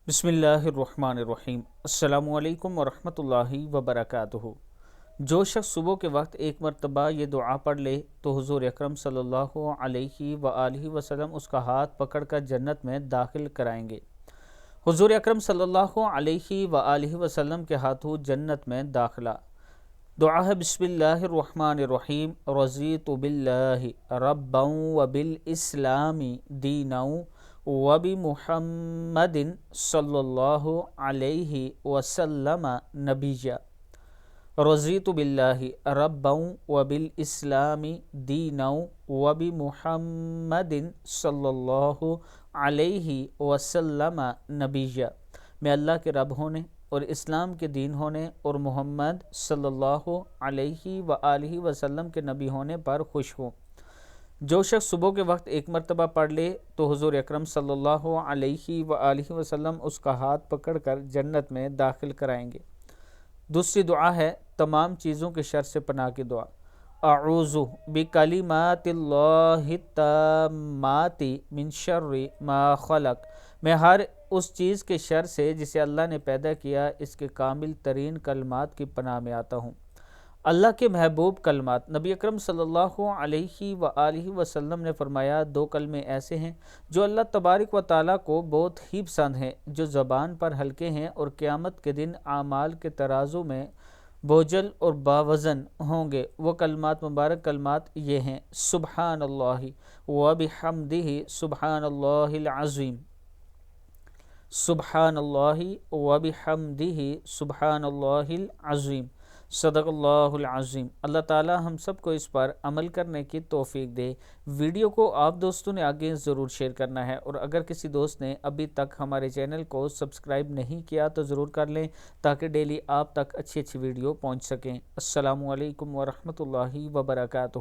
بسم اللہ الرحمن الرحیم۔ السلام علیکم ورحمۃ اللہ وبرکاتہ۔ جو شخص صبح کے وقت ایک مرتبہ یہ دعا پڑھ لے تو حضور اکرم صلی اللہ علیہ وآلہ وسلم اس کا ہاتھ پکڑ کر جنت میں داخل کرائیں گے۔ حضور اکرم صلی اللہ علیہ وآلہ وسلم کے ہاتھوں جنت میں داخلہ۔ دعا ہے بسم اللہ الرحمن الرحیم۔ رضیت باللہ ربا وبالاسلام دینا وبمحمد صلی اللہ علیہ وسلم نبیا۔ رضیت باللہ ربا وبالاسلام دینا وبمحمد صلی اللہ علیہ وسلم نبیا۔ میں اللہ کے رب ہونے اور اسلام کے دین ہونے اور محمد صلی اللہ علیہ وآلہ وسلم کے نبی ہونے پر خوش ہوں۔ جو شخص صبح کے وقت ایک مرتبہ پڑھ لے تو حضور اکرم صلی اللہ علیہ وآلہ وسلم اس کا ہاتھ پکڑ کر جنت میں داخل کرائیں گے۔ دوسری دعا ہے تمام چیزوں کے شر سے پناہ کی دعا۔ اعوذ بکلمات اللہ التامات من شر ما خلق۔ میں ہر اس چیز کے شر سے جسے اللہ نے پیدا کیا اس کے کامل ترین کلمات کی پناہ میں آتا ہوں۔ اللہ کے محبوب کلمات۔ نبی اکرم صلی اللہ علیہ وآلہ وسلم نے فرمایا، دو کلمے ایسے ہیں جو اللہ تبارک و تعالیٰ کو بہت ہی پسند ہیں، جو زبان پر ہلکے ہیں اور قیامت کے دن اعمال کے ترازو میں بوجھل اور باوزن ہوں گے۔ وہ کلمات مبارک کلمات یہ ہیں: سبحان اللہ وبحمدہ سبحان اللہ العظیم، سبحان اللہ وبحمدہ سبحان اللہ العظیم، صدق اللہ العظیم۔ اللہ تعالی ہم سب کو اس پر عمل کرنے کی توفیق دے۔ ویڈیو کو آپ دوستوں نے آگے ضرور شیئر کرنا ہے، اور اگر کسی دوست نے ابھی تک ہمارے چینل کو سبسکرائب نہیں کیا تو ضرور کر لیں تاکہ ڈیلی آپ تک اچھی ویڈیو پہنچ سکیں۔ السلام علیکم ورحمۃ اللہ وبرکاتہ۔